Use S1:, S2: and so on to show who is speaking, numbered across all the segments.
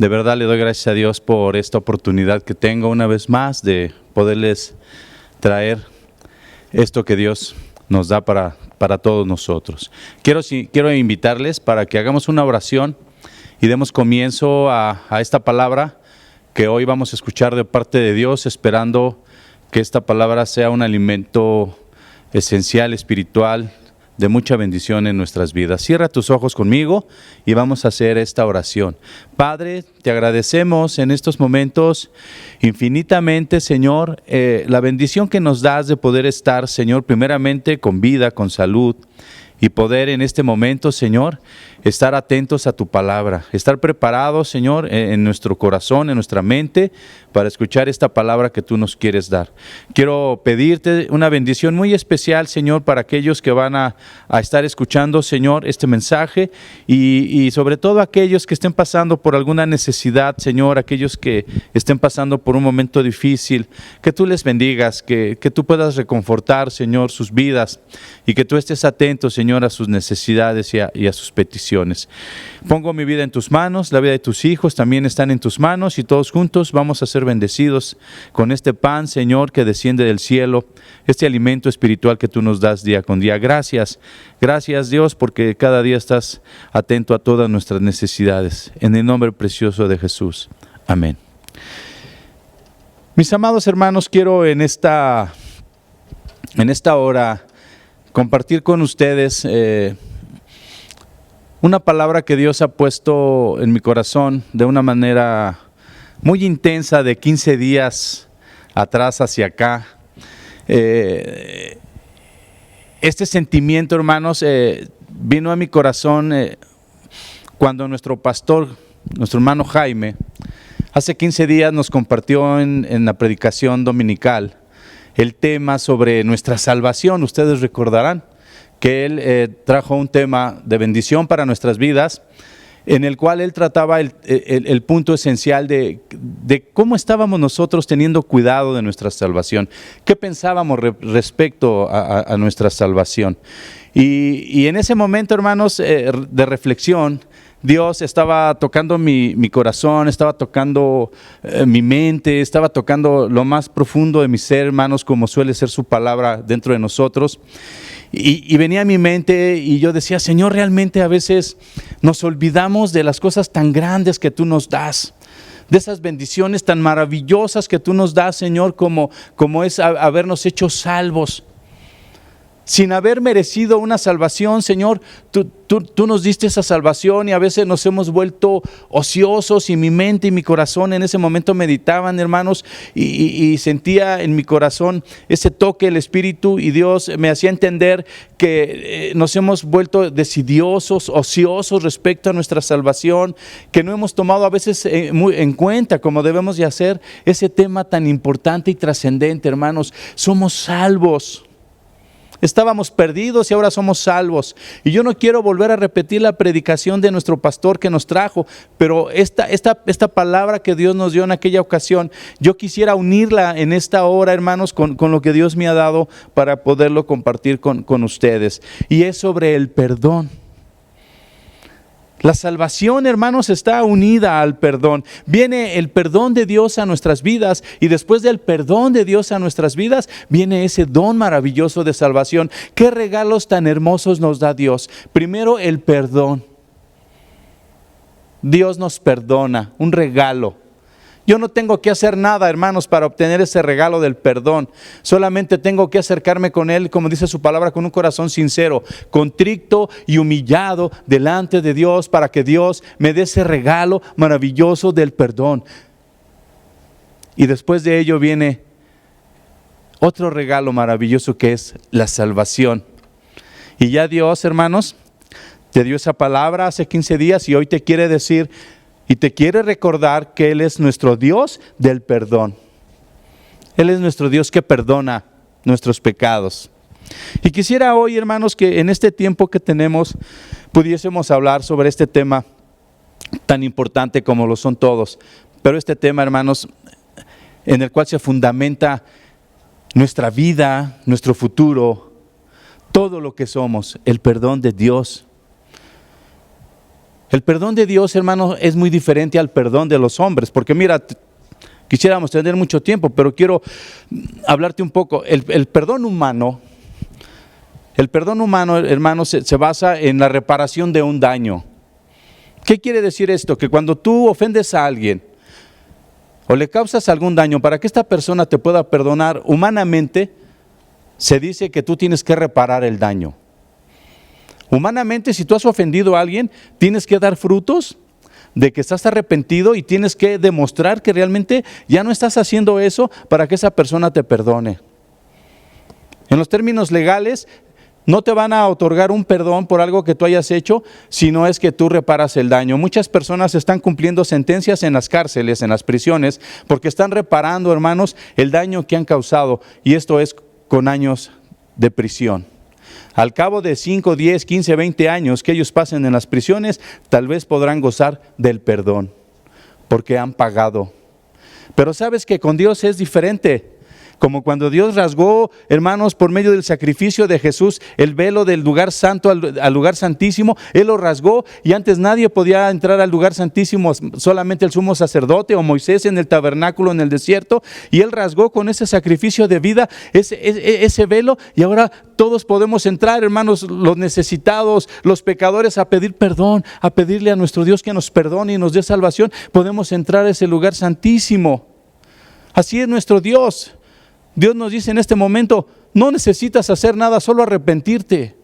S1: De verdad le doy gracias a Dios por esta oportunidad que tengo una vez más de poderles traer esto que Dios nos da para todos nosotros. Quiero invitarles para que hagamos una oración y demos comienzo a esta palabra que hoy vamos a escuchar de parte de Dios, esperando que esta palabra sea un alimento esencial, espiritual, de mucha bendición en nuestras vidas. Cierra tus ojos conmigo y vamos a hacer esta oración. Padre, te agradecemos en estos momentos infinitamente, Señor, la bendición que nos das de poder estar, Señor, primeramente con vida, con salud, y poder en este momento, Señor, estar atentos a tu palabra, estar preparados, Señor, en nuestro corazón, en nuestra mente, para escuchar esta palabra que tú nos quieres dar. Quiero pedirte una bendición muy especial, Señor, para aquellos que van a estar escuchando, Señor, este mensaje y sobre todo aquellos que estén pasando por alguna necesidad, Señor, aquellos que estén pasando por un momento difícil, que tú les bendigas, que tú puedas reconfortar, Señor, sus vidas y que tú estés atento, Señor, a sus necesidades y a sus peticiones. Pongo mi vida en tus manos, la vida de tus hijos también están en tus manos y todos juntos vamos a ser bendecidos con este pan, Señor, que desciende del cielo, este alimento espiritual que tú nos das día con día. Gracias Dios, porque cada día estás atento a todas nuestras necesidades. En el nombre precioso de Jesús. Amén. Mis amados hermanos, quiero en esta hora compartir con ustedes una palabra que Dios ha puesto en mi corazón de una manera muy intensa de 15 días atrás hacia acá. Este sentimiento, hermanos, vino a mi corazón cuando nuestro pastor, nuestro hermano Jaime, hace 15 días nos compartió en la predicación dominical el tema sobre nuestra salvación. Ustedes recordarán que él trajo un tema de bendición para nuestras vidas, en el cual él trataba el punto esencial de cómo estábamos nosotros teniendo cuidado de nuestra salvación, qué pensábamos respecto a nuestra salvación. Y en ese momento, hermanos, de reflexión, Dios estaba tocando mi corazón, estaba tocando mi mente, estaba tocando lo más profundo de mi ser, hermanos, como suele ser su palabra dentro de nosotros. Y venía a mi mente y yo decía, Señor, realmente a veces nos olvidamos de las cosas tan grandes que tú nos das, de esas bendiciones tan maravillosas que tú nos das, Señor, como es habernos hecho salvos. Sin haber merecido una salvación, Señor, tú nos diste esa salvación y a veces nos hemos vuelto ociosos y mi mente y mi corazón en ese momento meditaban, hermanos, y sentía en mi corazón ese toque del Espíritu y Dios me hacía entender que nos hemos vuelto desidiosos, ociosos respecto a nuestra salvación, que no hemos tomado a veces muy en cuenta como debemos de hacer ese tema tan importante y trascendente, hermanos. Somos salvos. Estábamos perdidos y ahora somos salvos. Y yo no quiero volver a repetir la predicación de nuestro pastor que nos trajo, pero esta palabra que Dios nos dio en aquella ocasión, yo quisiera unirla en esta hora, hermanos, con lo que Dios me ha dado para poderlo compartir con ustedes. Y es sobre el perdón. La salvación, hermanos, está unida al perdón. Viene el perdón de Dios a nuestras vidas y después del perdón de Dios a nuestras vidas viene ese don maravilloso de salvación. ¿Qué regalos tan hermosos nos da Dios? Primero, el perdón. Dios nos perdona, un regalo. Yo no tengo que hacer nada, hermanos, para obtener ese regalo del perdón. Solamente tengo que acercarme con Él, como dice su palabra, con un corazón sincero, contrito y humillado delante de Dios, para que Dios me dé ese regalo maravilloso del perdón. Y después de ello viene otro regalo maravilloso que es la salvación. Y ya Dios, hermanos, te dio esa palabra hace 15 días y hoy te quiere decir y te quiere recordar que Él es nuestro Dios del perdón. Él es nuestro Dios que perdona nuestros pecados. Y quisiera hoy, hermanos, que en este tiempo que tenemos pudiésemos hablar sobre este tema tan importante como lo son todos. Pero este tema, hermanos, en el cual se fundamenta nuestra vida, nuestro futuro, todo lo que somos, el perdón de Dios. El perdón de Dios, hermano, es muy diferente al perdón de los hombres, porque mira, quisiéramos tener mucho tiempo, pero quiero hablarte un poco. El perdón humano, hermano, se basa en la reparación de un daño. ¿Qué quiere decir esto? Que cuando tú ofendes a alguien o le causas algún daño, para que esta persona te pueda perdonar humanamente, se dice que tú tienes que reparar el daño. Humanamente, si tú has ofendido a alguien, tienes que dar frutos de que estás arrepentido y tienes que demostrar que realmente ya no estás haciendo eso para que esa persona te perdone. En los términos legales, no te van a otorgar un perdón por algo que tú hayas hecho, si no es que tú reparas el daño. Muchas personas están cumpliendo sentencias en las cárceles, en las prisiones, porque están reparando, hermanos, el daño que han causado, y esto es con años de prisión. Al cabo de 5, 10, 15, 20 años que ellos pasen en las prisiones, tal vez podrán gozar del perdón, porque han pagado. Pero sabes que con Dios es diferente. Como cuando Dios rasgó, hermanos, por medio del sacrificio de Jesús, el velo del lugar santo al lugar santísimo, Él lo rasgó y antes nadie podía entrar al lugar santísimo, solamente el sumo sacerdote o Moisés en el tabernáculo en el desierto, y Él rasgó con ese sacrificio de vida ese velo, y ahora todos podemos entrar, hermanos, los necesitados, los pecadores, a pedir perdón, a pedirle a nuestro Dios que nos perdone y nos dé salvación. Podemos entrar a ese lugar santísimo. Así es nuestro Dios. Dios nos dice en este momento, no necesitas hacer nada, solo arrepentirte.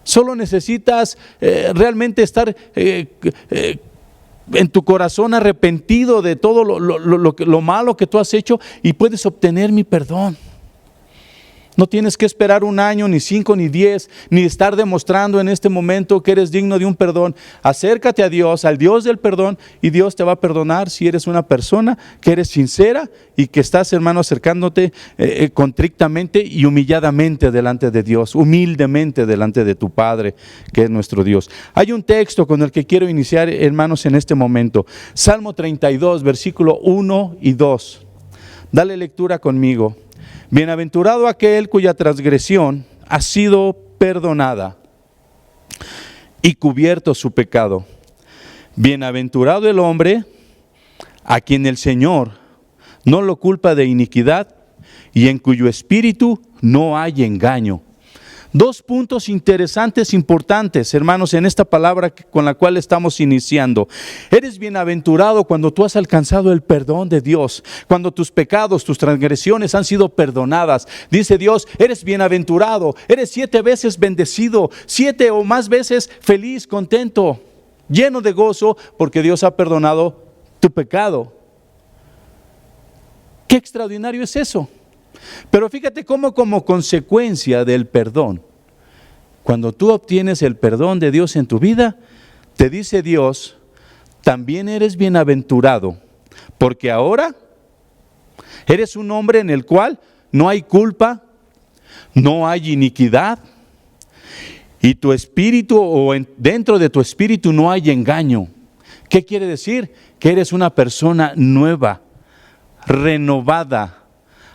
S1: Solo necesitas realmente estar en tu corazón arrepentido de todo lo malo que tú has hecho, y puedes obtener mi perdón. No tienes que esperar 1 año, ni 5, ni 10, ni estar demostrando en este momento que eres digno de un perdón. Acércate a Dios, al Dios del perdón, y Dios te va a perdonar si eres una persona que eres sincera y que estás, hermano, acercándote contrictamente y humilladamente delante de Dios, humildemente delante de tu Padre, que es nuestro Dios. Hay un texto con el que quiero iniciar, hermanos, en este momento. Salmo 32, versículo 1 y 2. Dale lectura conmigo. Bienaventurado aquel cuya transgresión ha sido perdonada y cubierto su pecado. Bienaventurado el hombre a quien el Señor no lo culpa de iniquidad y en cuyo espíritu no hay engaño. 2 puntos interesantes, importantes, hermanos, en esta palabra con la cual estamos iniciando. Eres bienaventurado cuando tú has alcanzado el perdón de Dios, cuando tus pecados, tus transgresiones han sido perdonadas. Dice Dios, eres bienaventurado, eres 7 veces bendecido, 7 o más veces feliz, contento, lleno de gozo, porque Dios ha perdonado tu pecado. Qué extraordinario es eso. Pero fíjate cómo, como consecuencia del perdón, cuando tú obtienes el perdón de Dios en tu vida, te dice Dios, también eres bienaventurado, porque ahora eres un hombre en el cual no hay culpa, no hay iniquidad, y tu espíritu, o dentro de tu espíritu no hay engaño. ¿Qué quiere decir? Que eres una persona nueva, renovada.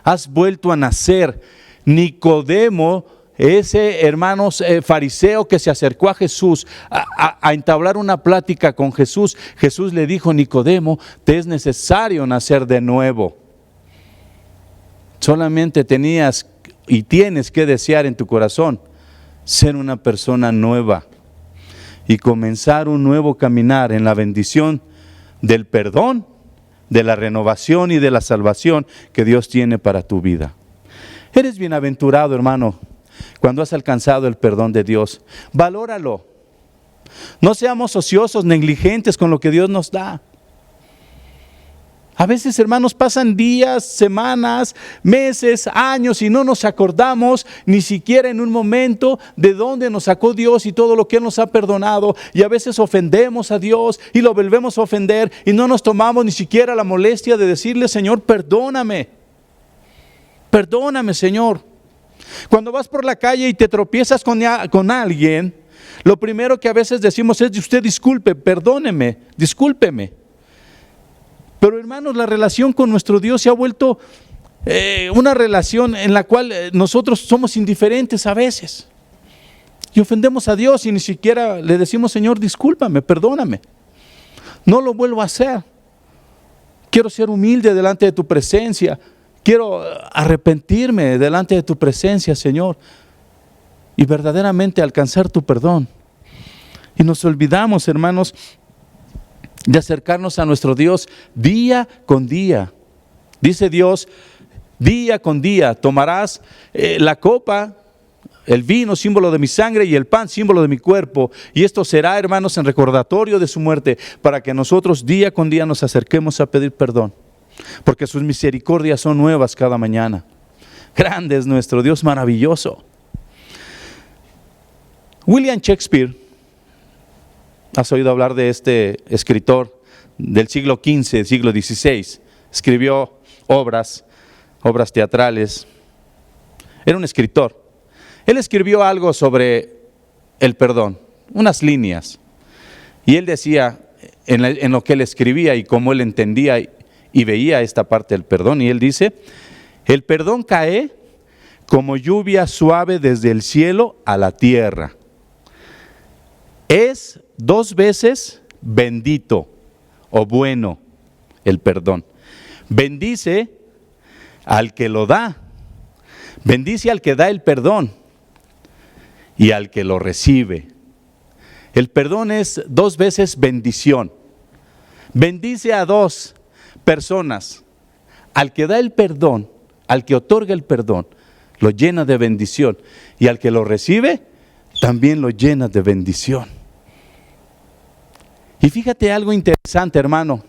S1: Has vuelto a nacer. Nicodemo, ese hermanos fariseo que se acercó a Jesús a entablar una plática con Jesús, Jesús le dijo, Nicodemo, te es necesario nacer de nuevo. Solamente tenías y tienes que desear en tu corazón ser una persona nueva y comenzar un nuevo caminar en la bendición del perdón, de la renovación y de la salvación que Dios tiene para tu vida. Eres bienaventurado, hermano, cuando has alcanzado el perdón de Dios. Valóralo. No seamos ociosos, negligentes con lo que Dios nos da. A veces, hermanos, pasan días, semanas, meses, años y no nos acordamos ni siquiera en un momento de dónde nos sacó Dios y todo lo que Él nos ha perdonado. Y a veces ofendemos a Dios y lo volvemos a ofender y no nos tomamos ni siquiera la molestia de decirle, Señor, perdóname. Perdóname, Señor. Cuando vas por la calle y te tropiezas con alguien, lo primero que a veces decimos es, usted disculpe, perdóneme, discúlpeme. Pero hermanos, la relación con nuestro Dios se ha vuelto una relación en la cual nosotros somos indiferentes a veces. Y ofendemos a Dios y ni siquiera le decimos, Señor, discúlpame, perdóname. No lo vuelvo a hacer. Quiero ser humilde delante de tu presencia. Quiero arrepentirme delante de tu presencia, Señor. Y verdaderamente alcanzar tu perdón. Y nos olvidamos, hermanos, de acercarnos a nuestro Dios día con día. Dice Dios, día con día tomarás la copa, el vino, símbolo de mi sangre, y el pan, símbolo de mi cuerpo. Y esto será, hermanos, en recordatorio de su muerte, para que nosotros día con día nos acerquemos a pedir perdón. Porque sus misericordias son nuevas cada mañana. Grande es nuestro Dios, maravilloso. William Shakespeare, has oído hablar de este escritor del siglo XV, siglo XVI. Escribió obras teatrales. Era un escritor. Él escribió algo sobre el perdón, unas líneas. Y él decía, en lo que él escribía y cómo él entendía y veía esta parte del perdón, y él dice, el perdón cae como lluvia suave desde el cielo a la tierra. Es 2 veces bendito o bueno el perdón. Bendice al que lo da, bendice al que da el perdón y al que lo recibe. El perdón es 2 veces bendición. Bendice a 2 personas. Al que da el perdón, al que otorga el perdón, lo llena de bendición. Y al que lo recibe, también lo llena de bendición. Y fíjate algo interesante, hermano.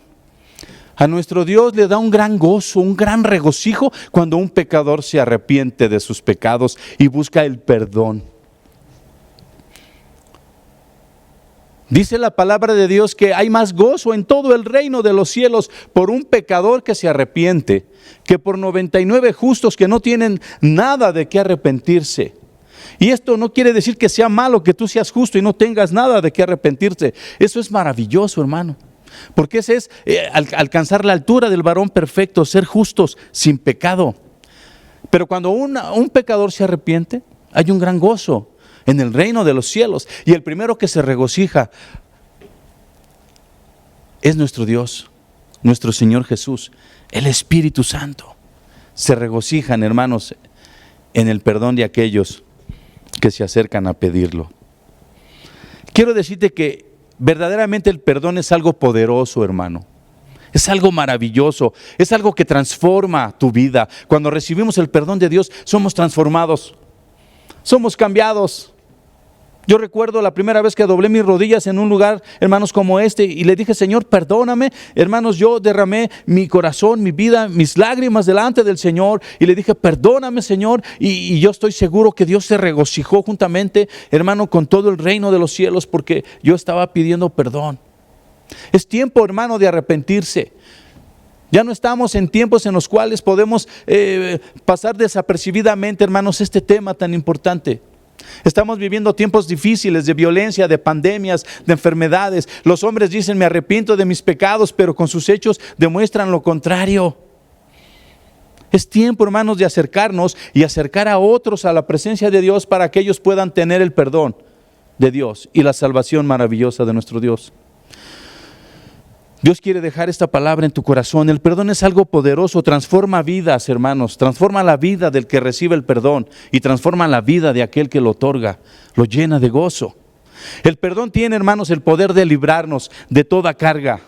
S1: A nuestro Dios le da un gran gozo, un gran regocijo cuando un pecador se arrepiente de sus pecados y busca el perdón. Dice la palabra de Dios que hay más gozo en todo el reino de los cielos por un pecador que se arrepiente, que por 99 justos que no tienen nada de qué arrepentirse. Y esto no quiere decir que sea malo que tú seas justo y no tengas nada de qué arrepentirte. Eso es maravilloso, hermano. Porque ese es alcanzar la altura del varón perfecto, ser justos sin pecado. Pero cuando un pecador se arrepiente, hay un gran gozo en el reino de los cielos. Y el primero que se regocija es nuestro Dios, nuestro Señor Jesús, el Espíritu Santo. Se regocijan, hermanos, en el perdón de aquellos que se acercan a pedirlo. Quiero decirte que verdaderamente el perdón es algo poderoso, hermano. Es algo maravilloso, es algo que transforma tu vida. Cuando recibimos el perdón de Dios, somos transformados, somos cambiados. Yo recuerdo la primera vez que doblé mis rodillas en un lugar, hermanos, como este, y le dije, Señor, perdóname. Hermanos, yo derramé mi corazón, mi vida, mis lágrimas delante del Señor, y le dije, perdóname, Señor, y yo estoy seguro que Dios se regocijó juntamente, hermano, con todo el reino de los cielos, porque yo estaba pidiendo perdón. Es tiempo, hermano, de arrepentirse. Ya no estamos en tiempos en los cuales podemos pasar desapercibidamente, hermanos, este tema tan importante. Estamos viviendo tiempos difíciles de violencia, de pandemias, de enfermedades. Los hombres dicen, me arrepiento de mis pecados, pero con sus hechos demuestran lo contrario. Es tiempo, hermanos, de acercarnos y acercar a otros a la presencia de Dios para que ellos puedan tener el perdón de Dios y la salvación maravillosa de nuestro Dios. Dios quiere dejar esta palabra en tu corazón. El perdón es algo poderoso, transforma vidas, hermanos, transforma la vida del que recibe el perdón y transforma la vida de aquel que lo otorga, lo llena de gozo. El perdón tiene, hermanos, el poder de librarnos de toda carga,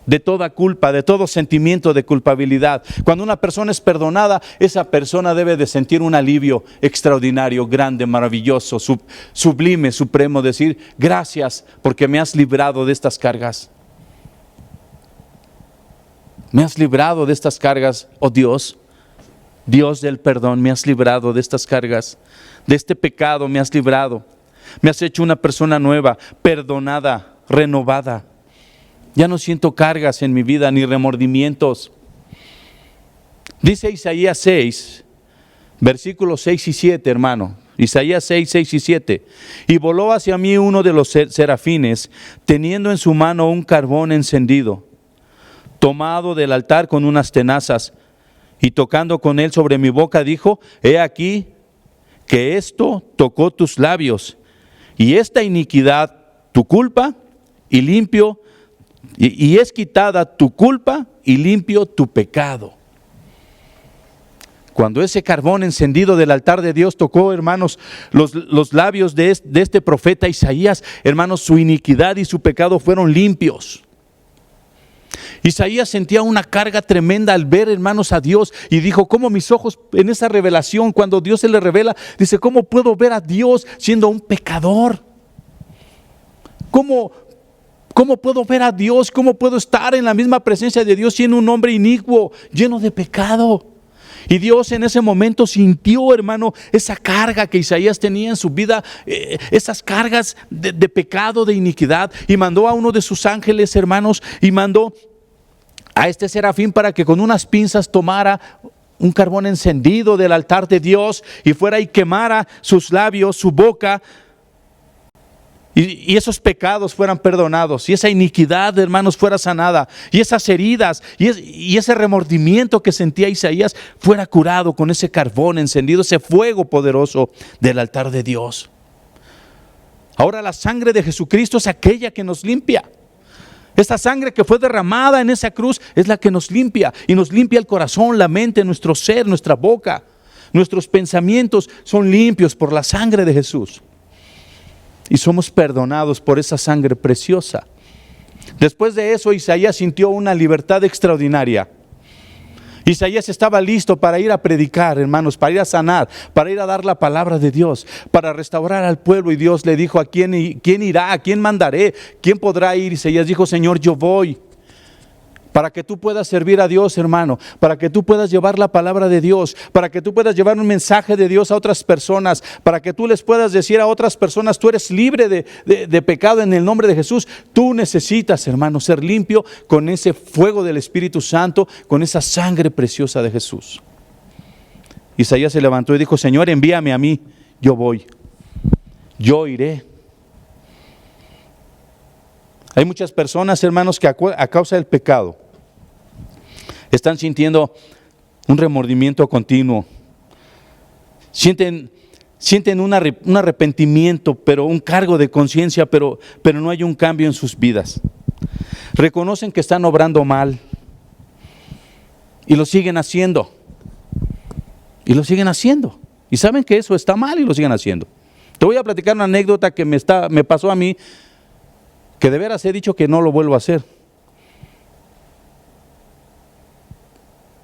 S1: de toda culpa, de todo sentimiento de culpabilidad. Cuando una persona es perdonada, esa persona debe de sentir un alivio extraordinario, grande, maravilloso, sublime, supremo, decir, gracias porque me has librado de estas cargas. Me has librado de estas cargas, oh Dios, Dios del perdón, me has librado de estas cargas, de este pecado me has librado. Me has hecho una persona nueva, perdonada, renovada. Ya no siento cargas en mi vida ni remordimientos. Dice Isaías 6, versículos 6 y 7, hermano. Isaías 6, 6 y 7. Y voló hacia mí uno de los serafines, teniendo en su mano un carbón encendido, tomado del altar con unas tenazas, y tocando con él sobre mi boca, dijo, he aquí que esto tocó tus labios, y esta iniquidad tu culpa, y limpio, y es quitada tu culpa, y limpio tu pecado. Cuando ese carbón encendido del altar de Dios tocó, hermanos, los labios de este profeta Isaías, hermanos, su iniquidad y su pecado fueron limpios. Isaías sentía una carga tremenda al ver, hermanos, a Dios, y dijo: ¿cómo mis ojos en esa revelación, cuando Dios se le revela, dice, cómo puedo ver a Dios siendo un pecador? ¿Cómo puedo ver a Dios? ¿Cómo puedo estar en la misma presencia de Dios siendo un hombre inicuo, lleno de pecado? Y Dios en ese momento sintió, hermano, esa carga que Isaías tenía en su vida, esas cargas de pecado, de iniquidad, y mandó a uno de sus ángeles, hermanos, y mandó a este serafín para que con unas pinzas tomara un carbón encendido del altar de Dios y fuera y quemara sus labios, su boca, y esos pecados fueran perdonados, y esa iniquidad, hermanos, fuera sanada, y esas heridas, y ese remordimiento que sentía Isaías fuera curado con ese carbón encendido, ese fuego poderoso del altar de Dios. Ahora la sangre de Jesucristo es aquella que nos limpia. Esta sangre que fue derramada en esa cruz es la que nos limpia, y nos limpia el corazón, la mente, nuestro ser, nuestra boca. Nuestros pensamientos son limpios por la sangre de Jesús. Y somos perdonados por esa sangre preciosa. Después de eso, Isaías sintió una libertad extraordinaria. Isaías estaba listo para ir a predicar, hermanos, para ir a sanar, para ir a dar la palabra de Dios, para restaurar al pueblo. Y Dios le dijo: ¿a quién irá? ¿A quién mandaré? ¿Quién podrá ir? Isaías dijo: Señor, yo voy. Para que tú puedas servir a Dios, hermano, para que tú puedas llevar la palabra de Dios, para que tú puedas llevar un mensaje de Dios a otras personas, para que tú les puedas decir a otras personas: tú eres libre de pecado en el nombre de Jesús. Tú necesitas, hermano, ser limpio con ese fuego del Espíritu Santo, con esa sangre preciosa de Jesús. Isaías se levantó y dijo: Señor, envíame a mí, yo voy, yo iré. Hay muchas personas, hermanos, que a causa del pecado están sintiendo un remordimiento continuo. Sienten un arrepentimiento, pero un cargo de conciencia, pero no hay un cambio en sus vidas. Reconocen que están obrando mal y lo siguen haciendo. Y lo siguen haciendo. Y saben que eso está mal y lo siguen haciendo. Te voy a platicar una anécdota que me pasó a mí, que de veras he dicho que no lo vuelvo a hacer.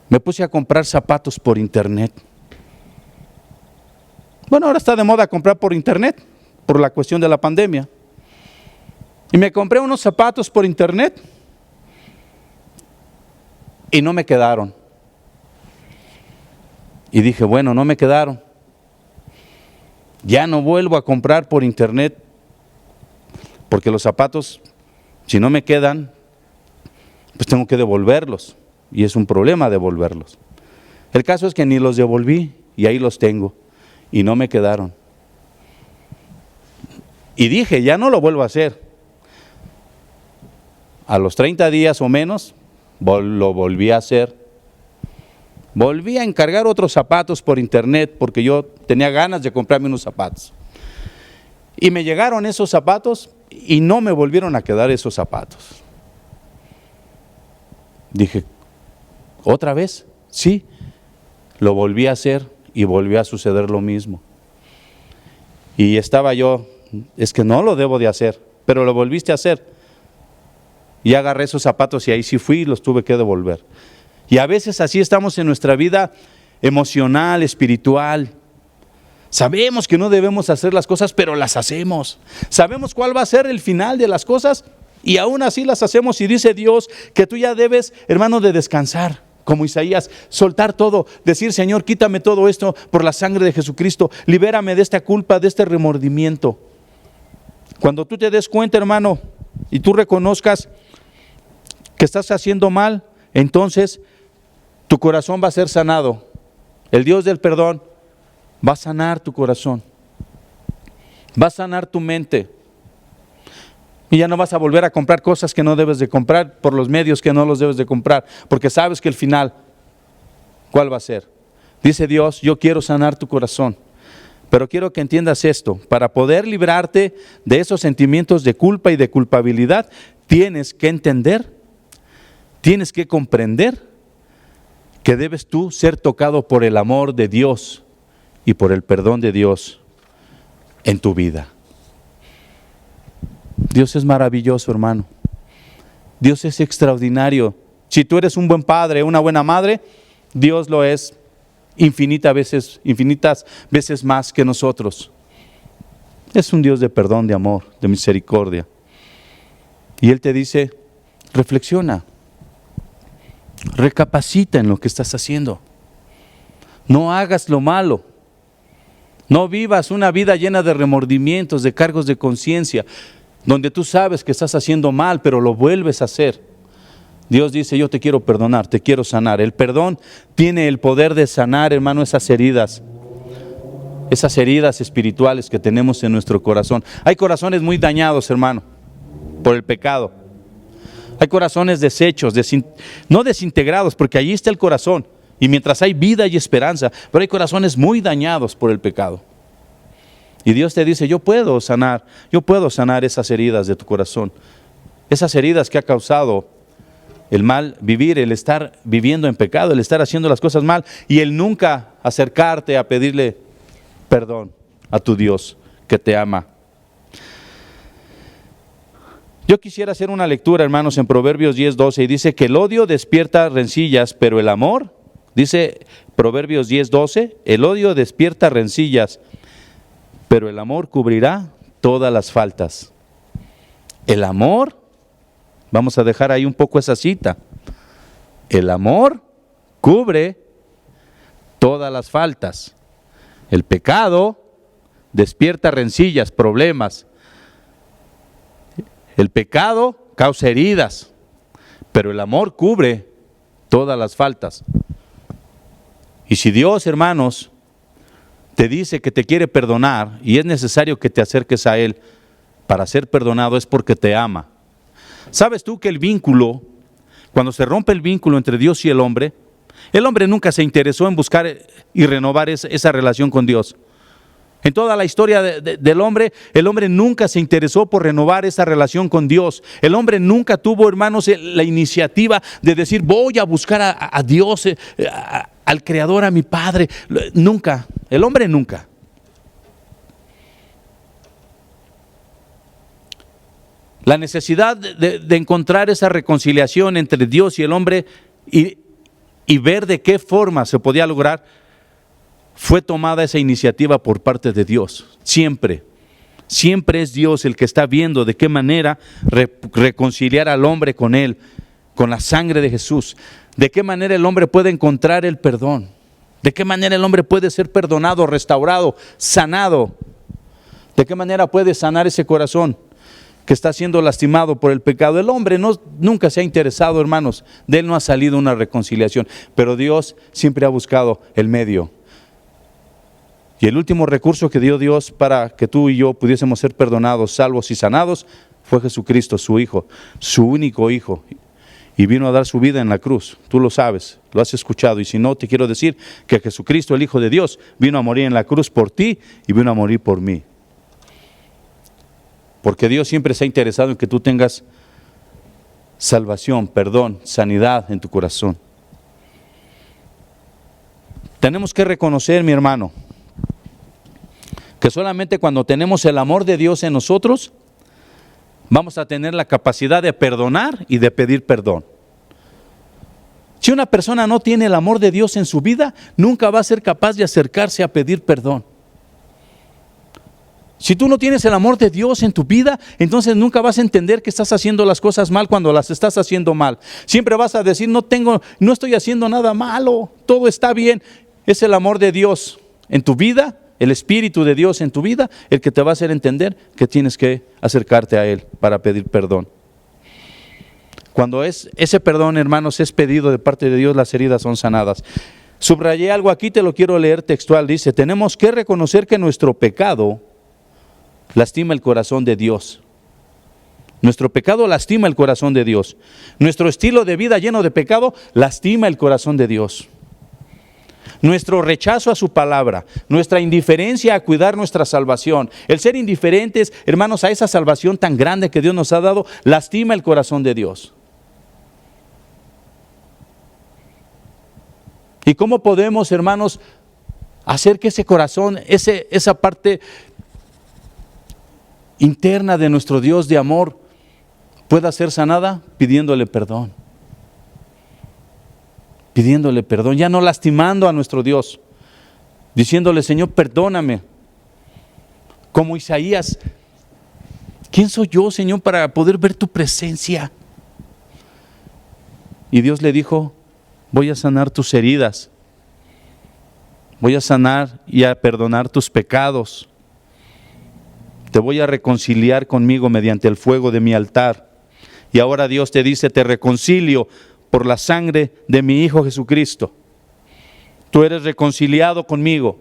S1: Me puse a comprar zapatos por internet. Bueno, ahora está de moda comprar por internet, por la cuestión de la pandemia. Y me compré unos zapatos por internet y no me quedaron. Y dije: bueno, no me quedaron. Ya no vuelvo a comprar por internet, porque los zapatos, si no me quedan, pues tengo que devolverlos. Y es un problema devolverlos. El caso es que ni los devolví y ahí los tengo. Y no me quedaron. Y dije: ya no lo vuelvo a hacer. A los 30 días o menos, lo volví a hacer. Volví a encargar otros zapatos por internet porque yo tenía ganas de comprarme unos zapatos. Y me llegaron esos zapatos y no me volvieron a quedar esos zapatos. Dije: ¿otra vez? Sí. Lo volví a hacer y volvió a suceder lo mismo. Y estaba yo: es que no lo debo de hacer, pero lo volviste a hacer. Y agarré esos zapatos y ahí sí fui y los tuve que devolver. Y a veces así estamos en nuestra vida emocional, espiritual. Sabemos que no debemos hacer las cosas, pero las hacemos. Sabemos cuál va a ser el final de las cosas y aún así las hacemos. Y dice Dios que tú ya debes, hermano, de descansar, como Isaías, soltar todo, decir: Señor, quítame todo esto por la sangre de Jesucristo, libérame de esta culpa, de este remordimiento. Cuando tú te des cuenta, hermano, y tú reconozcas que estás haciendo mal, entonces tu corazón va a ser sanado. El Dios del perdón va a sanar tu corazón, va a sanar tu mente. Y ya no vas a volver a comprar cosas que no debes de comprar por los medios que no los debes de comprar, porque sabes que el final, ¿cuál va a ser? Dice Dios: yo quiero sanar tu corazón, Pero quiero que entiendas esto: para poder librarte de esos sentimientos de culpa y de culpabilidad, tienes que entender, tienes que comprender que debes tú ser tocado por el amor de Dios y por el perdón de Dios en tu vida. Dios es maravilloso, hermano. Dios es extraordinario. Si tú eres un buen padre, una buena madre, Dios lo es infinitas veces más que nosotros. Es un Dios de perdón, de amor, de misericordia. Y Él te dice: reflexiona, recapacita en lo que estás haciendo. No hagas lo malo. No vivas una vida llena de remordimientos, de cargos de conciencia, donde tú sabes que estás haciendo mal, pero lo vuelves a hacer. Dios dice: yo te quiero perdonar, te quiero sanar. El perdón tiene el poder de sanar, hermano, esas heridas espirituales que tenemos en nuestro corazón. Hay corazones muy dañados, hermano, por el pecado. Hay corazones deshechos, no desintegrados, porque allí está el corazón. Y mientras hay vida y esperanza, pero hay corazones muy dañados por el pecado. Y Dios te dice: yo puedo sanar esas heridas de tu corazón. Esas heridas que ha causado el mal vivir, el estar viviendo en pecado, el estar haciendo las cosas mal y el nunca acercarte a pedirle perdón a tu Dios que te ama. Yo quisiera hacer una lectura, hermanos, en Proverbios 10:12, y dice que el odio despierta rencillas, pero el amor, dice Proverbios 10:12, el odio despierta rencillas, pero el amor cubrirá todas las faltas. El amor, vamos a dejar ahí un poco esa cita, el amor cubre todas las faltas. El pecado despierta rencillas, problemas. El pecado causa heridas, pero el amor cubre todas las faltas. Y si Dios, hermanos, te dice que te quiere perdonar y es necesario que te acerques a Él para ser perdonado, es porque te ama. ¿Sabes tú que el vínculo, cuando se rompe el vínculo entre Dios y el hombre nunca se interesó en buscar y renovar esa relación con Dios? En toda la historia del hombre, el hombre nunca se interesó por renovar esa relación con Dios. El hombre nunca tuvo, hermanos, la iniciativa de decir: voy a buscar a Dios, al Creador, a mi Padre. Nunca, el hombre nunca. La necesidad de encontrar esa reconciliación entre Dios y el hombre y ver de qué forma se podía lograr, fue tomada esa iniciativa por parte de Dios. Siempre es Dios el que está viendo de qué manera reconciliar al hombre con Él, con la sangre de Jesús. De qué manera el hombre puede encontrar el perdón. De qué manera el hombre puede ser perdonado, restaurado, sanado. De qué manera puede sanar ese corazón que está siendo lastimado por el pecado. El hombre nunca se ha interesado, hermanos. De él no ha salido una reconciliación. Pero Dios siempre ha buscado el medio. Y el último recurso que dio Dios para que tú y yo pudiésemos ser perdonados, salvos y sanados, fue Jesucristo, su Hijo, su único Hijo. Y vino a dar su vida en la cruz. Tú lo sabes, lo has escuchado. Y si no, te quiero decir que Jesucristo, el Hijo de Dios, vino a morir en la cruz por ti y vino a morir por mí. Porque Dios siempre se ha interesado en que tú tengas salvación, perdón, sanidad en tu corazón. Tenemos que reconocer, mi hermano, que solamente cuando tenemos el amor de Dios en nosotros, vamos a tener la capacidad de perdonar y de pedir perdón. Si una persona no tiene el amor de Dios en su vida, nunca va a ser capaz de acercarse a pedir perdón. Si tú no tienes el amor de Dios en tu vida, entonces nunca vas a entender que estás haciendo las cosas mal cuando las estás haciendo mal. Siempre vas a decir: no estoy haciendo nada malo, todo está bien. Es el amor de Dios en tu vida, el Espíritu de Dios en tu vida, el que te va a hacer entender que tienes que acercarte a Él para pedir perdón. Cuando ese perdón, hermanos, es pedido de parte de Dios, las heridas son sanadas. Subrayé algo aquí, te lo quiero leer textual. Dice: tenemos que reconocer que nuestro pecado lastima el corazón de Dios. Nuestro pecado lastima el corazón de Dios. Nuestro estilo de vida lleno de pecado lastima el corazón de Dios. nuestro rechazo a su palabra, nuestra indiferencia a cuidar nuestra salvación, el ser indiferentes, hermanos, a esa salvación tan grande que Dios nos ha dado, lastima el corazón de Dios. ¿Y cómo podemos, hermanos, hacer que ese corazón, esa parte interna de nuestro Dios de amor pueda ser sanada? Pidiéndole perdón. Pidiéndole perdón, ya no lastimando a nuestro Dios, diciéndole: Señor, perdóname. Como Isaías: ¿quién soy yo, Señor, para poder ver tu presencia? Y Dios le dijo: voy a sanar tus heridas, voy a sanar y a perdonar tus pecados, te voy a reconciliar conmigo mediante el fuego de mi altar. Y ahora Dios te dice: te reconcilio por la sangre de mi Hijo Jesucristo. Tú eres reconciliado conmigo.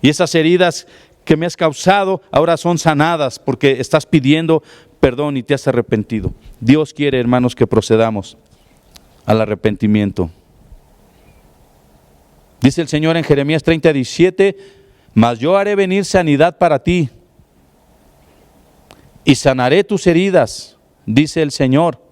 S1: Y esas heridas que me has causado ahora son sanadas porque estás pidiendo perdón y te has arrepentido. Dios quiere, hermanos, que procedamos al arrepentimiento. Dice el Señor en Jeremías 30:17: mas yo haré venir sanidad para ti y sanaré tus heridas, dice el Señor.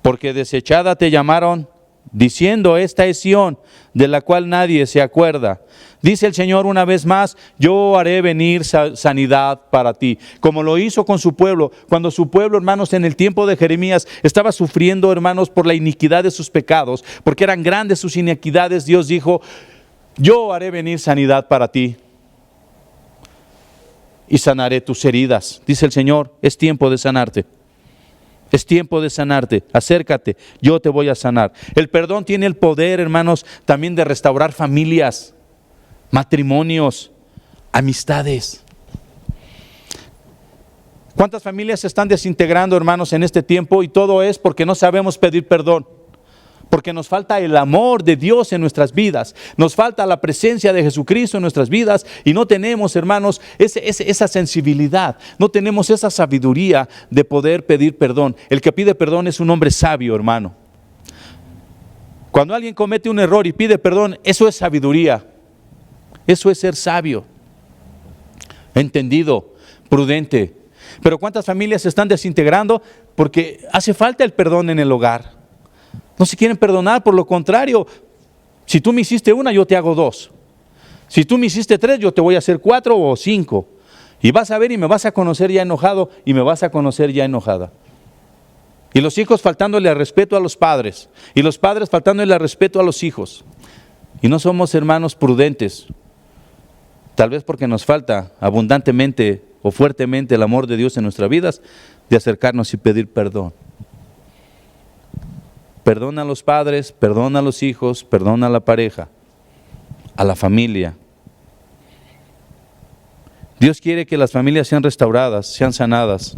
S1: Porque desechada te llamaron, diciendo: esta es Sión, de la cual nadie se acuerda. Dice el Señor una vez más: yo haré venir sanidad para ti. Como lo hizo con su pueblo. Cuando su pueblo, hermanos, en el tiempo de Jeremías estaba sufriendo, hermanos, por la iniquidad de sus pecados, porque eran grandes sus iniquidades, Dios dijo: yo haré venir sanidad para ti y sanaré tus heridas. Dice el Señor: es tiempo de sanarte. Es tiempo de sanarte, acércate, yo te voy a sanar. El perdón tiene el poder, hermanos, también de restaurar familias, matrimonios, amistades. ¿Cuántas familias se están desintegrando, hermanos, en este tiempo? Y todo es porque no sabemos pedir perdón. Porque nos falta el amor de Dios en nuestras vidas, nos falta la presencia de Jesucristo en nuestras vidas y no tenemos, hermanos, esa sensibilidad, no tenemos esa sabiduría de poder pedir perdón. El que pide perdón es un hombre sabio, hermano. Cuando alguien comete un error y pide perdón, eso es sabiduría, eso es ser sabio, entendido, prudente. Pero ¿cuántas familias se están desintegrando? Porque hace falta el perdón en el hogar. No se quieren perdonar, por lo contrario, si tú me hiciste una, yo te hago dos. Si tú me hiciste tres, yo te voy a hacer 4 o 5. Y vas a ver y me vas a conocer ya enojado y me vas a conocer ya enojada. Y los hijos faltándole al respeto a los padres. Y los padres faltándole al respeto a los hijos. Y no somos, hermanos, prudentes. Tal vez porque nos falta abundantemente o fuertemente el amor de Dios en nuestras vidas, de acercarnos y pedir perdón. Perdona a los padres, perdona a los hijos, perdona a la pareja, a la familia. Dios quiere que las familias sean restauradas, sean sanadas.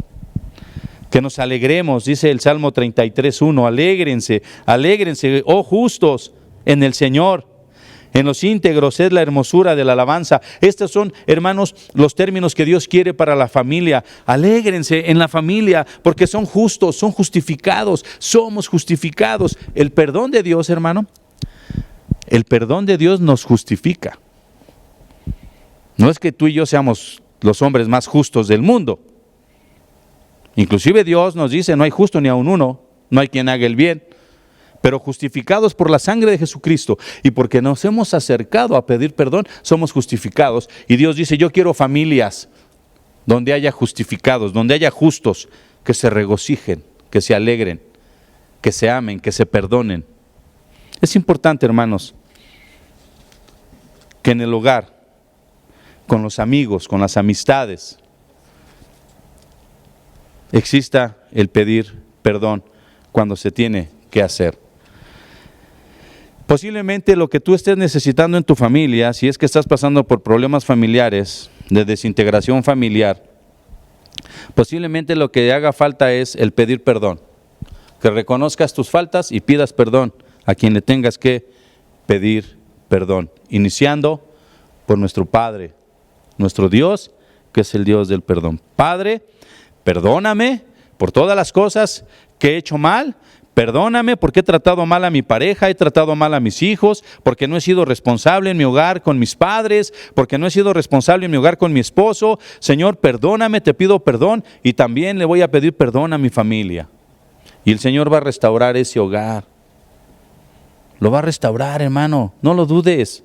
S1: Que nos alegremos, dice el Salmo 33:1, alégrense, alégrense, oh justos, en el Señor. En los íntegros es la hermosura de la alabanza. Estos son, hermanos, los términos que Dios quiere para la familia. Alégrense en la familia porque son justos, son justificados, somos justificados. El perdón de Dios, hermano, el perdón de Dios nos justifica. No es que tú y yo seamos los hombres más justos del mundo. Inclusive Dios nos dice: no hay justo ni aun uno, no hay quien haga el bien. Pero justificados por la sangre de Jesucristo y porque nos hemos acercado a pedir perdón, somos justificados. Y Dios dice: yo quiero familias donde haya justificados, donde haya justos, que se regocijen, que se alegren, que se amen, que se perdonen. Es importante, hermanos, que en el hogar, con los amigos, con las amistades, exista el pedir perdón cuando se tiene que hacer. Posiblemente lo que tú estés necesitando en tu familia, si es que estás pasando por problemas familiares, de desintegración familiar, posiblemente lo que haga falta es el pedir perdón. Que reconozcas tus faltas y pidas perdón a quien le tengas que pedir perdón. Iniciando por nuestro Padre, nuestro Dios, que es el Dios del perdón. Padre, perdóname por todas las cosas que he hecho mal, Perdóname porque he tratado mal a mi pareja, he tratado mal a mis hijos, porque no he sido responsable en mi hogar con mis padres, porque no he sido responsable en mi hogar con mi esposo. Señor, perdóname, te pido perdón y también le voy a pedir perdón a mi familia. Y el Señor va a restaurar ese hogar. Lo va a restaurar, hermano, no lo dudes.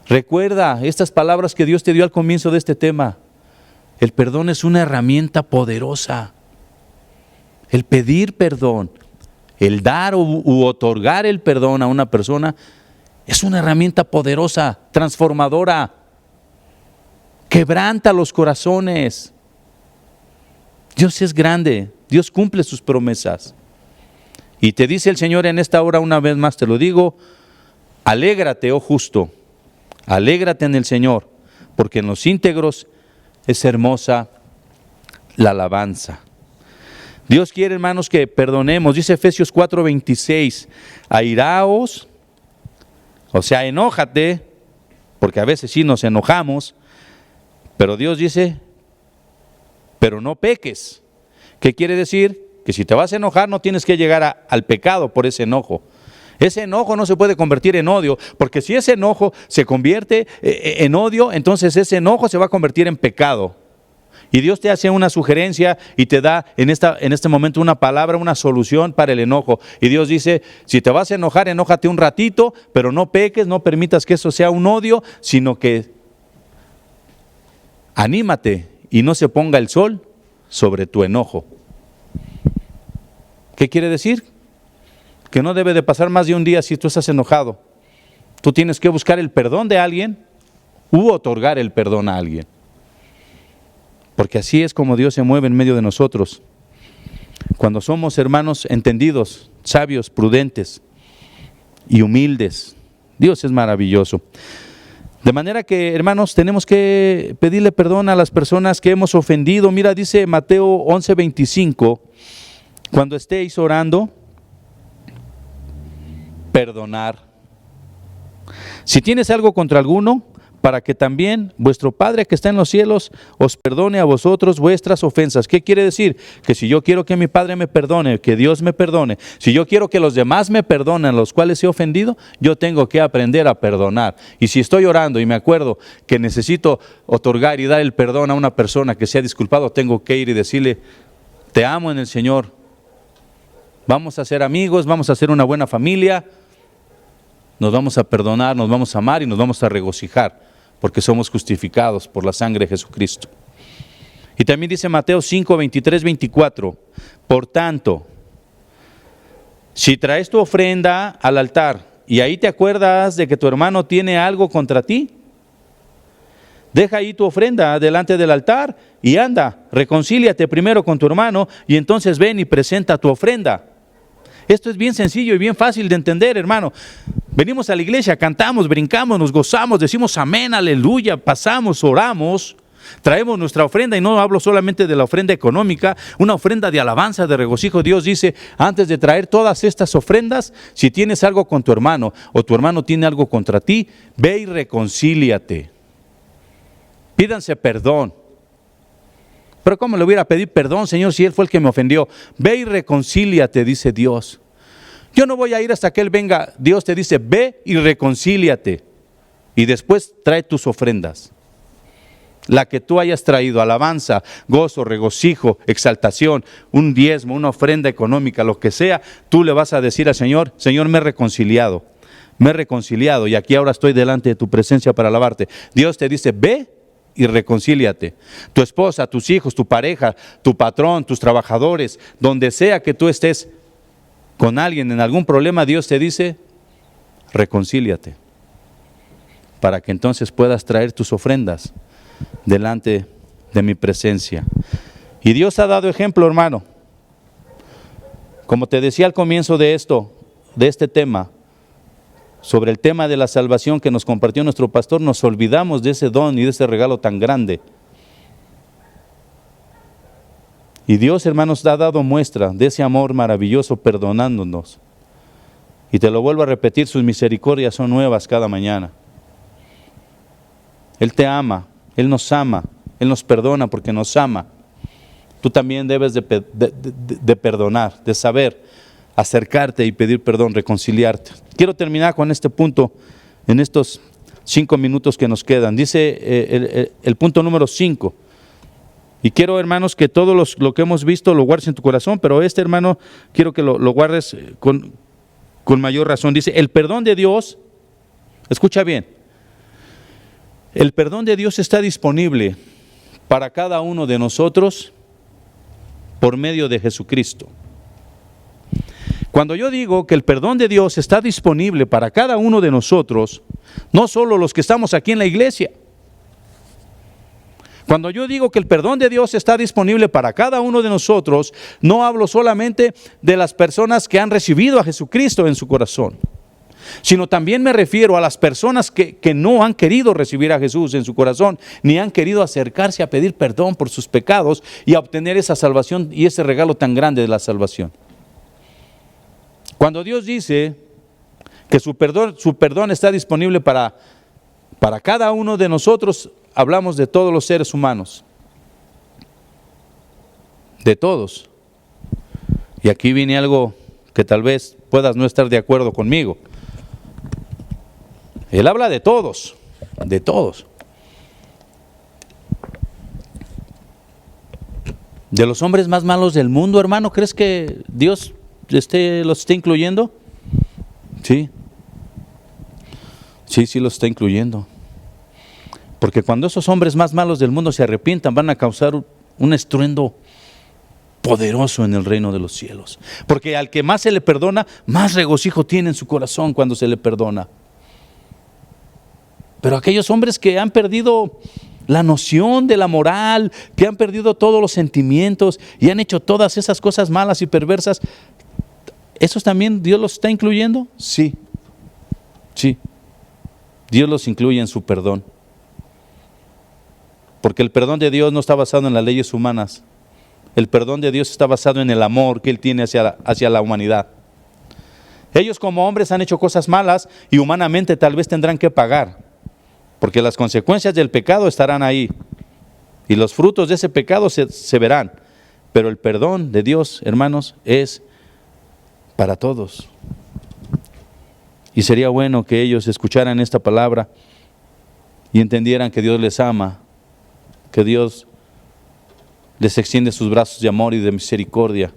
S1: Recuerda estas palabras que Dios te dio al comienzo de este tema. El perdón es una herramienta poderosa. El pedir perdón, el dar u otorgar el perdón a una persona es una herramienta poderosa, transformadora. Quebranta los corazones. Dios es grande, Dios cumple sus promesas. Y te dice el Señor en esta hora, una vez más te lo digo, alégrate, oh justo, alégrate en el Señor, porque en los íntegros es hermosa la alabanza. Dios quiere, hermanos, que perdonemos. Dice Efesios 4:26, airaos, o sea, enójate, porque a veces sí nos enojamos, pero Dios dice, pero no peques. ¿Qué quiere decir? Que si te vas a enojar no tienes que llegar al pecado por ese enojo. Ese enojo no se puede convertir en odio, porque si ese enojo se convierte en odio, entonces ese enojo se va a convertir en pecado. Y Dios te hace una sugerencia y te da en este momento una palabra, una solución para el enojo. Y Dios dice, si te vas a enojar, enójate un ratito, pero no peques, no permitas que eso sea un odio, sino que anímate y no se ponga el sol sobre tu enojo. ¿Qué quiere decir? Que no debe de pasar más de un día si tú estás enojado. Tú tienes que buscar el perdón de alguien u otorgar el perdón a alguien. Porque así es como Dios se mueve en medio de nosotros. Cuando somos hermanos entendidos, sabios, prudentes y humildes, Dios es maravilloso. De manera que, hermanos, tenemos que pedirle perdón a las personas que hemos ofendido. Mira, dice Mateo 11:25, cuando estéis orando, perdonar. Si tienes algo contra alguno, para que también vuestro Padre que está en los cielos os perdone a vosotros vuestras ofensas. ¿Qué quiere decir? Que si yo quiero que mi Padre me perdone, que Dios me perdone, si yo quiero que los demás me perdonen, a los cuales he ofendido, yo tengo que aprender a perdonar. Y si estoy orando y me acuerdo que necesito otorgar y dar el perdón a una persona que se ha disculpado, tengo que ir y decirle, te amo en el Señor, vamos a ser amigos, vamos a ser una buena familia, nos vamos a perdonar, nos vamos a amar y nos vamos a regocijar, porque somos justificados por la sangre de Jesucristo. Y también dice Mateo 5:23-24, por tanto, si traes tu ofrenda al altar y ahí te acuerdas de que tu hermano tiene algo contra ti, deja ahí tu ofrenda delante del altar y anda, reconcíliate primero con tu hermano y entonces ven y presenta tu ofrenda. Esto es bien sencillo y bien fácil de entender, hermano. Venimos a la iglesia, cantamos, brincamos, nos gozamos, decimos amén, aleluya, pasamos, oramos, traemos nuestra ofrenda, y no hablo solamente de la ofrenda económica, una ofrenda de alabanza, de regocijo. Dios dice, antes de traer todas estas ofrendas, si tienes algo con tu hermano o tu hermano tiene algo contra ti, ve y reconcíliate. Pídanse perdón. Pero ¿cómo le voy a pedir perdón, Señor, si él fue el que me ofendió? Ve y reconcíliate, dice Dios. Yo no voy a ir hasta que él venga. Dios te dice, ve y reconcíliate. Y después trae tus ofrendas. La que tú hayas traído, alabanza, gozo, regocijo, exaltación, un diezmo, una ofrenda económica, lo que sea, tú le vas a decir al Señor, Señor, me he reconciliado y aquí ahora estoy delante de tu presencia para alabarte. Dios te dice, ve y reconcíliate. Tu esposa, tus hijos, tu pareja, tu patrón, tus trabajadores, donde sea que tú estés con alguien en algún problema, Dios te dice, reconcíliate, para que entonces puedas traer tus ofrendas delante de mi presencia. Y Dios ha dado ejemplo, hermano. Como te decía al comienzo de este tema, sobre el tema de la salvación que nos compartió nuestro pastor, nos olvidamos de ese don y de ese regalo tan grande. Y Dios, hermanos, ha dado muestra de ese amor maravilloso perdonándonos. Y te lo vuelvo a repetir, sus misericordias son nuevas cada mañana. Él te ama, Él nos ama, Él nos perdona porque nos ama. Tú también debes de perdonar, de saber acercarte y pedir perdón, reconciliarte. Quiero terminar con este punto en estos 5 minutos que nos quedan. Dice el punto número 5. Y quiero, hermanos, que todo lo que hemos visto lo guardes en tu corazón, pero hermano, quiero que lo guardes con mayor razón. Dice, el perdón de Dios, escucha bien, el perdón de Dios está disponible para cada uno de nosotros por medio de Jesucristo. Cuando yo digo que el perdón de Dios está disponible para cada uno de nosotros, no solo los que estamos aquí en la iglesia. Cuando yo digo que el perdón de Dios está disponible para cada uno de nosotros, no hablo solamente de las personas que han recibido a Jesucristo en su corazón, sino también me refiero a las personas que no han querido recibir a Jesús en su corazón, ni han querido acercarse a pedir perdón por sus pecados y a obtener esa salvación y ese regalo tan grande de la salvación. Cuando Dios dice que su perdón está disponible para cada uno de nosotros, hablamos de todos los seres humanos, de todos. Y aquí viene algo que tal vez puedas no estar de acuerdo conmigo. Él habla de todos, de todos. De los hombres más malos del mundo, hermano, ¿crees que Dios los esté incluyendo? Sí. Sí, los está incluyendo. Porque cuando esos hombres más malos del mundo se arrepientan, van a causar un estruendo poderoso en el reino de los cielos. Porque al que más se le perdona, más regocijo tiene en su corazón cuando se le perdona. Pero aquellos hombres que han perdido la noción de la moral, que han perdido todos los sentimientos y han hecho todas esas cosas malas y perversas, ¿esos también Dios los está incluyendo? Sí. Dios los incluye en su perdón. Porque el perdón de Dios no está basado en las leyes humanas. El perdón de Dios está basado en el amor que Él tiene hacia la humanidad. Ellos como hombres han hecho cosas malas y humanamente tal vez tendrán que pagar. Porque las consecuencias del pecado estarán ahí. Y los frutos de ese pecado se verán. Pero el perdón de Dios, hermanos, es para todos. Y sería bueno que ellos escucharan esta palabra y entendieran que Dios les ama, que Dios les extiende sus brazos de amor y de misericordia.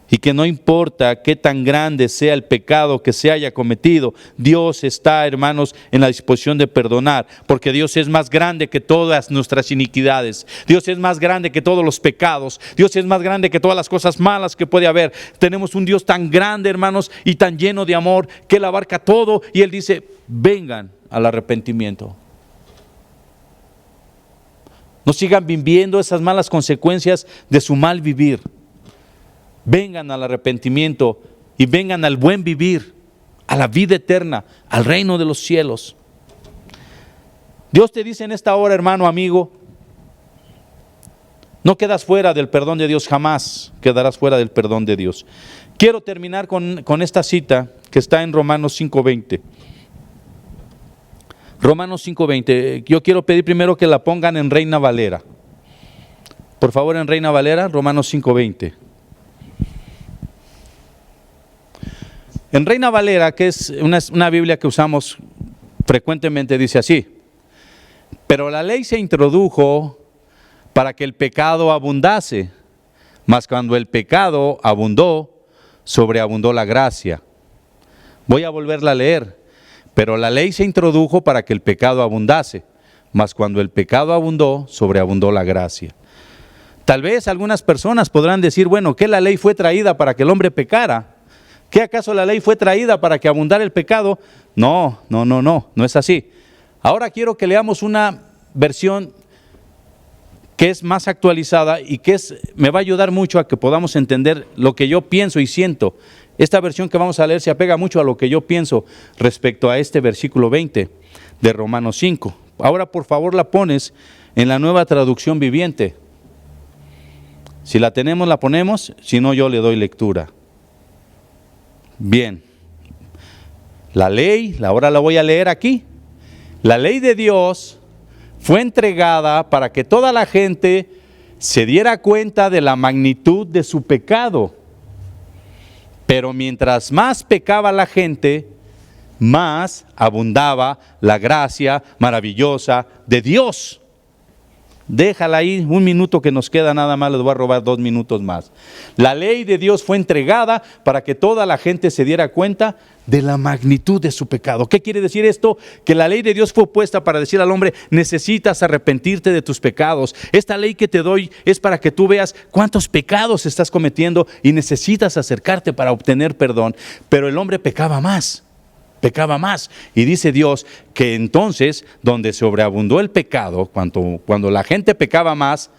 S1: Y que no importa qué tan grande sea el pecado que se haya cometido, Dios está, hermanos, en la disposición de perdonar, porque Dios es más grande que todas nuestras iniquidades. Dios es más grande que todos los pecados. Dios es más grande que todas las cosas malas que puede haber. Tenemos un Dios tan grande, hermanos, y tan lleno de amor, que Él abarca todo, y Él dice, vengan al arrepentimiento. No sigan viviendo esas malas consecuencias de su mal vivir. Vengan al arrepentimiento y vengan al buen vivir, a la vida eterna, al reino de los cielos. Dios te dice en esta hora, hermano, amigo, no quedas fuera del perdón de Dios, jamás quedarás fuera del perdón de Dios. Quiero terminar con esta cita que está en Romanos 5:20. Romanos 5:20. Yo quiero pedir primero que la pongan en Reina Valera. Por favor, en Reina Valera, Romanos 5:20. En Reina Valera, que es una Biblia que usamos frecuentemente, dice así: pero la ley se introdujo para que el pecado abundase, mas cuando el pecado abundó, sobreabundó la gracia. Voy a volverla a leer. Pero la ley se introdujo para que el pecado abundase, mas cuando el pecado abundó, sobreabundó la gracia. Tal vez algunas personas podrán decir, bueno, ¿qué la ley fue traída para que el hombre pecara? ¿Qué acaso la ley fue traída para que abundara el pecado? No es así. Ahora quiero que leamos una versión que es más actualizada y que me va a ayudar mucho a que podamos entender lo que yo pienso y siento. Esta versión que vamos a leer se apega mucho a lo que yo pienso respecto a este versículo 20 de Romanos 5. Ahora por favor la pones en la Nueva Traducción Viviente. Si la tenemos, la ponemos, si no yo le doy lectura. Bien, la ley, ahora la voy a leer aquí. La ley de Dios fue entregada para que toda la gente se diera cuenta de la magnitud de su pecado. Pero mientras más pecaba la gente, más abundaba la gracia maravillosa de Dios. Déjala ahí, un minuto que nos queda nada más, les voy a robar 2 minutos más. La ley de Dios fue entregada para que toda la gente se diera cuenta de la magnitud de su pecado. ¿Qué quiere decir esto? Que la ley de Dios fue puesta para decir al hombre, necesitas arrepentirte de tus pecados. Esta ley que te doy es para que tú veas cuántos pecados estás cometiendo y necesitas acercarte para obtener perdón. Pero el hombre pecaba más. Y dice Dios que entonces, donde sobreabundó el pecado, cuando la gente pecaba más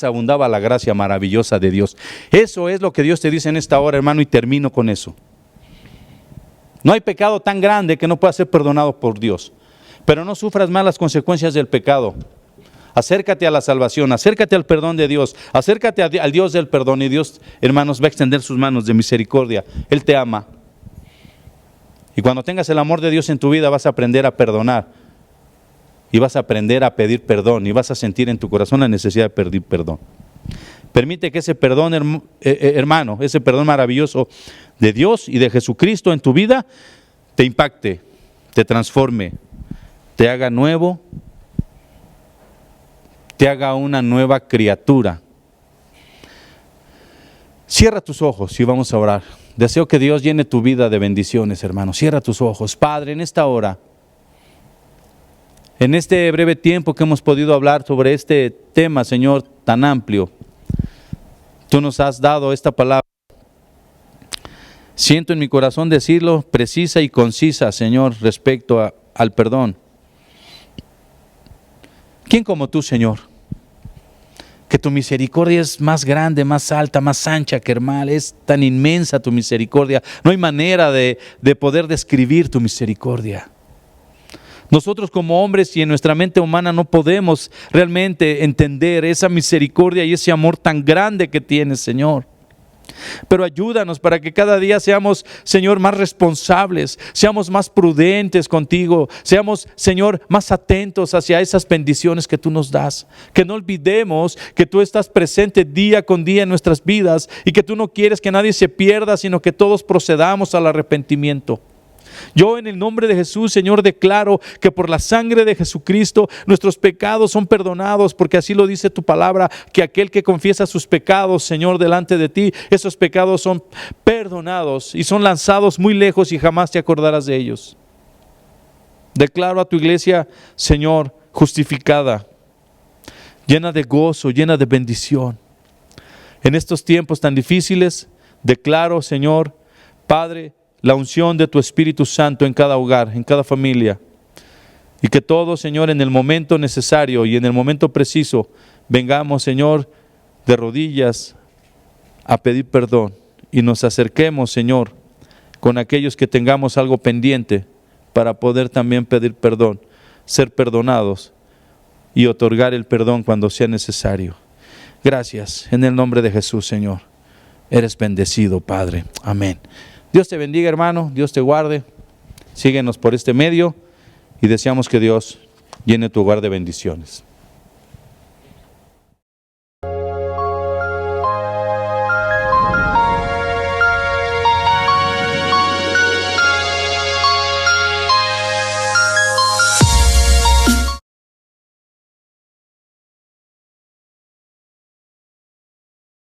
S1: abundaba la gracia maravillosa de Dios. Eso es lo que Dios te dice en esta hora, hermano, y termino con eso. No hay pecado tan grande que no pueda ser perdonado por Dios. Pero no sufras más las consecuencias del pecado. Acércate a la salvación, acércate al perdón de Dios, acércate al Dios del perdón, y Dios, hermanos, va a extender sus manos de misericordia. Él te ama. Y cuando tengas el amor de Dios en tu vida, vas a aprender a perdonar. Y vas a aprender a pedir perdón. Y vas a sentir en tu corazón la necesidad de pedir perdón. Permite que ese perdón, hermano, ese perdón maravilloso de Dios y de Jesucristo en tu vida, te impacte, te transforme, te haga nuevo, te haga una nueva criatura. Cierra tus ojos y vamos a orar. Deseo que Dios llene tu vida de bendiciones, hermano. Cierra tus ojos. Padre, en esta hora, en este breve tiempo que hemos podido hablar sobre este tema, Señor, tan amplio, tú nos has dado esta palabra. Siento en mi corazón decirlo precisa y concisa, Señor, respecto al perdón. ¿Quién como tú, Señor? Que tu misericordia es más grande, más alta, más ancha que el mar. Es tan inmensa tu misericordia. No hay manera de poder describir tu misericordia. Nosotros como hombres y en nuestra mente humana no podemos realmente entender esa misericordia y ese amor tan grande que tienes, Señor. Pero ayúdanos para que cada día seamos, Señor, más responsables, seamos más prudentes contigo, seamos, Señor, más atentos hacia esas bendiciones que tú nos das. Que no olvidemos que tú estás presente día con día en nuestras vidas y que tú no quieres que nadie se pierda, sino que todos procedamos al arrepentimiento. Yo en el nombre de Jesús, Señor, declaro que por la sangre de Jesucristo nuestros pecados son perdonados, porque así lo dice tu palabra, que aquel que confiesa sus pecados, Señor, delante de ti, esos pecados son perdonados y son lanzados muy lejos y jamás te acordarás de ellos. Declaro a tu iglesia, Señor, justificada, llena de gozo, llena de bendición. En estos tiempos tan difíciles, declaro, Señor, Padre, la unción de tu Espíritu Santo en cada hogar, en cada familia. Y que todos, Señor, en el momento necesario y en el momento preciso, vengamos, Señor, de rodillas a pedir perdón. Y nos acerquemos, Señor, con aquellos que tengamos algo pendiente para poder también pedir perdón, ser perdonados y otorgar el perdón cuando sea necesario. Gracias, en el nombre de Jesús, Señor. Eres bendecido, Padre. Amén. Dios te bendiga, hermano, Dios te guarde. Síguenos por este medio y deseamos que Dios llene tu hogar de bendiciones.